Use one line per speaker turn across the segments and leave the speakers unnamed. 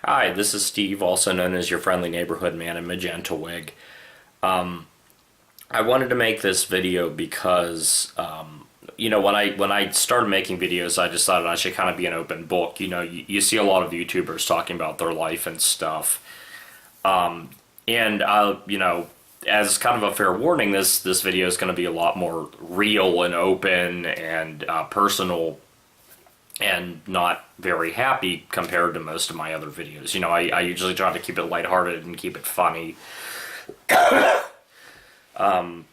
Hi, this is Steve, also known as your friendly neighborhood man in Magenta wig. I wanted to make this video because, when I started making videos, I decided I should kind of be an open book. You see a lot of YouTubers talking about their life and stuff. And as kind of a fair warning, this video is going to be a lot more real and open and personal and not very happy compared to most of my other videos. I usually try to keep it lighthearted and keep it funny. And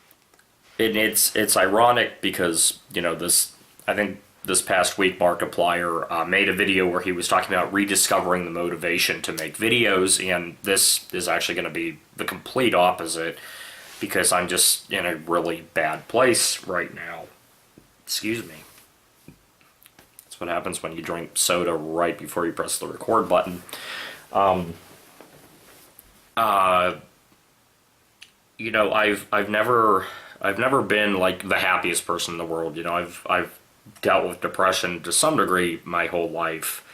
it's ironic because, I think this past week Markiplier made a video where he was talking about rediscovering the motivation to make videos, and this is actually going to be the complete opposite because I'm just in a really bad place right now. Excuse me. What happens when you drink soda right before you press the record button. I've never been like the happiest person in the world. I've dealt with depression to some degree my whole life,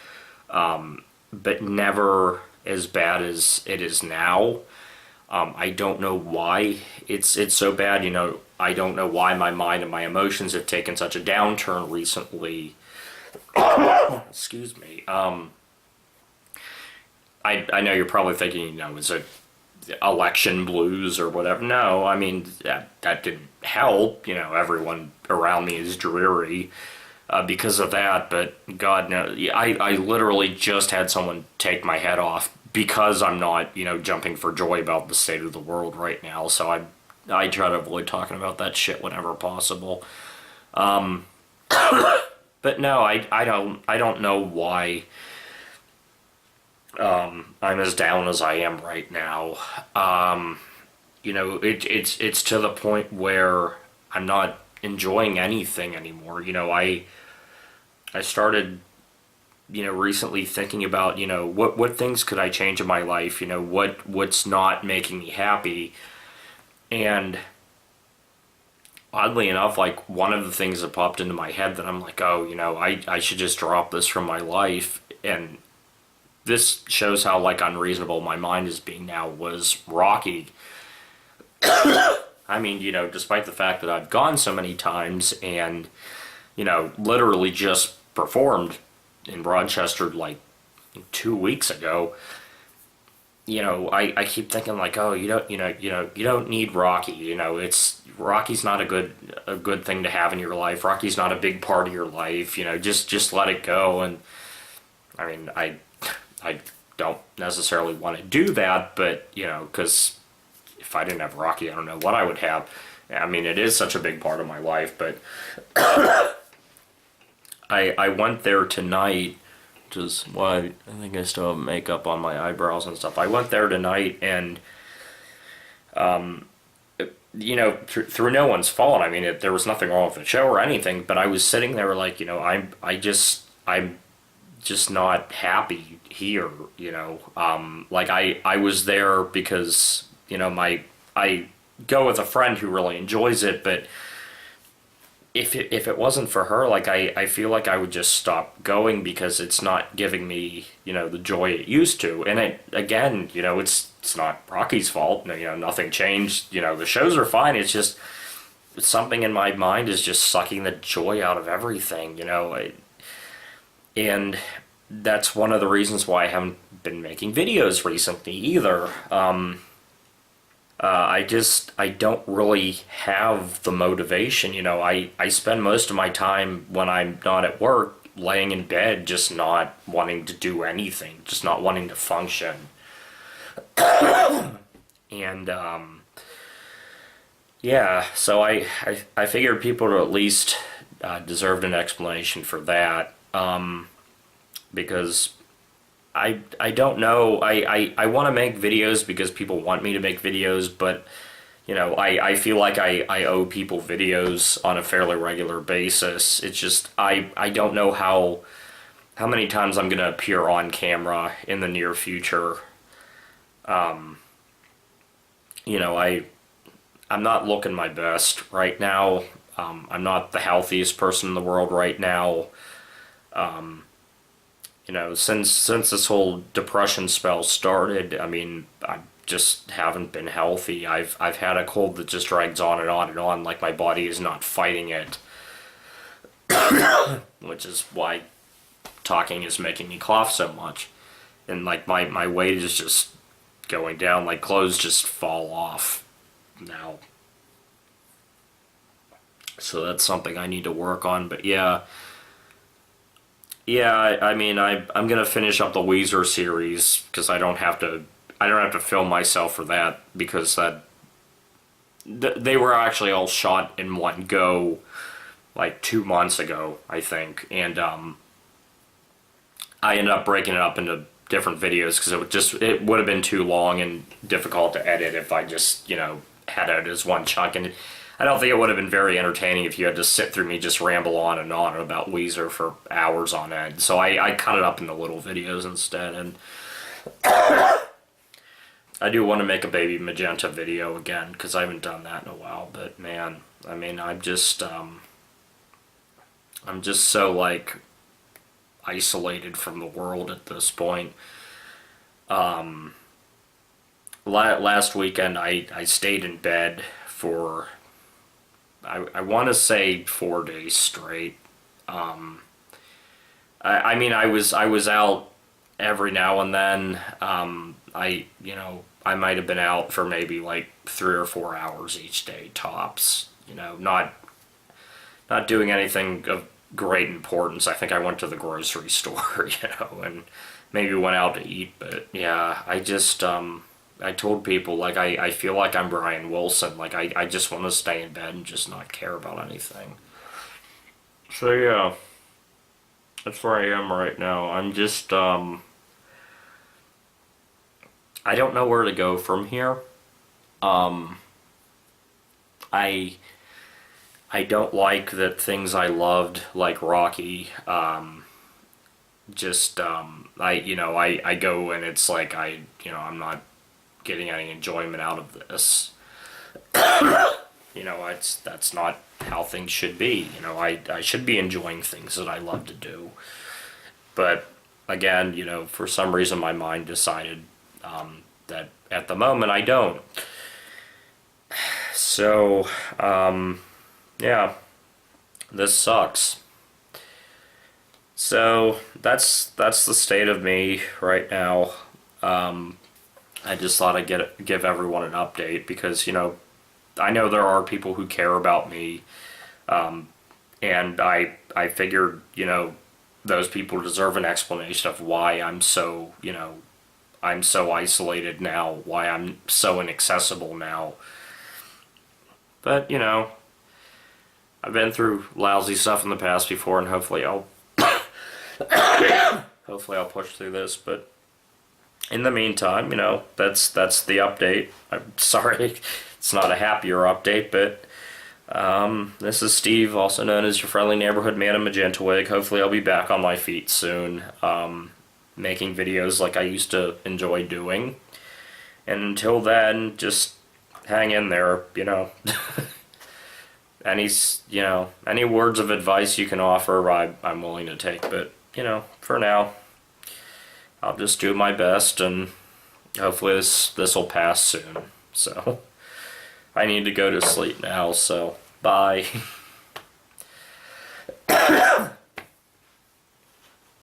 but never as bad as it is now. I don't know why it's so bad. I don't know why my mind and my emotions have taken such a downturn recently. Excuse me. I know you're probably thinking, is it election blues or whatever? No, I mean, that didn't help. Everyone around me is dreary because of that, but God knows, I literally just had someone take my head off because I'm not, jumping for joy about the state of the world right now, so I try to avoid talking about that shit whenever possible. But no, I don't know why I'm as down as I am right now. It's to the point where I'm not enjoying anything anymore. I started recently thinking about what things could I change in my life. What's not making me happy. And oddly enough, like, one of the things that popped into my head that I'm like, I should just drop this from my life. And this shows how, like, unreasonable my mind is being now, was Rocky. I mean, despite the fact that I've gone so many times and, literally just performed in Rochester, like, 2 weeks ago, I keep thinking like, you don't need Rocky. Rocky's not a good thing to have in your life. Rocky's not a big part of your life. Just let it go. And I mean, I don't necessarily want to do that, but because if I didn't have Rocky, I don't know what I would have. I mean, it is such a big part of my life, but I went there tonight. Which is why I think I still have makeup on my eyebrows and stuff. I went there tonight and, through no one's fault. I mean, there was nothing wrong with the show or anything, but I was sitting there like, I'm just not happy here, like I was there because, I go with a friend who really enjoys it, but if it wasn't for her, like, I feel like I would just stop going because it's not giving me, the joy it used to. And it, again, it's not Rocky's fault. Nothing changed. The shows are fine. It's just something in my mind is just sucking the joy out of everything, and that's one of the reasons why I haven't been making videos recently either. I don't really have the motivation. I spend most of my time when I'm not at work laying in bed, just not wanting to do anything, just not wanting to function. And, yeah, so I figured people at least deserved an explanation for that, because I don't know. I want to make videos because people want me to make videos, but I feel like I owe people videos on a fairly regular basis. It's just I don't know how many times I'm going to appear on camera in the near future. I'm not looking my best right now. I'm not the healthiest person in the world right now. you know, since this whole depression spell started, I mean, I just haven't been healthy. I've had a cold that just drags on and on and on, like my body is not fighting it, which is why talking is making me cough so much. And like my weight is just going down, like clothes just fall off now. So that's something I need to work on, but yeah. Yeah, I mean, I'm gonna finish up the Weezer series because I don't have to film myself for that because they were actually all shot in one go like 2 months ago, I think, and I ended up breaking it up into different videos because it would have been too long and difficult to edit if I just, you know, had it as one chunk. And I don't think it would have been very entertaining if you had to sit through me just ramble on and on about Weezer for hours on end. So I cut it up into little videos instead. And I do want to make a Baby Magenta video again because I haven't done that in a while. But man, I mean, I'm just so like isolated from the world at this point. Last weekend I stayed in bed for I want to say 4 days straight. I mean I was out every now and then. I might have been out for maybe like 3 or 4 hours each day tops. You know, not doing anything of great importance. I think I went to the grocery store, you know, and maybe went out to eat. But yeah, I just I told people like I feel like I'm Brian Wilson. Like I just want to stay in bed and just not care about anything. So yeah, that's where I am right now. I'm just I don't know where to go from here. I don't like that things I loved, like Rocky, I go and it's like I'm not getting any enjoyment out of this. You know, that's not how things should be. You know, I should be enjoying things that I love to do. But again, you know, for some reason my mind decided that at the moment I don't. So, yeah, this sucks. So that's the state of me right now. I just thought I'd give everyone an update because, you know, I know there are people who care about me, and I figured, you know, those people deserve an explanation of why I'm so, you know, I'm so isolated now, why I'm so inaccessible now. But, you know, I've been through lousy stuff in the past before, and hopefully I'll push through this. But in the meantime, you know, that's the update. I'm sorry it's not a happier update, but this is Steve, also known as your friendly neighborhood man in Magenta wig. Hopefully I'll be back on my feet soon, making videos like I used to enjoy doing. And until then, just hang in there, you know. Any words of advice you can offer, I'm willing to take. But, you know, for now, I'll just do my best, and hopefully this will pass soon. So, I need to go to sleep now, so bye.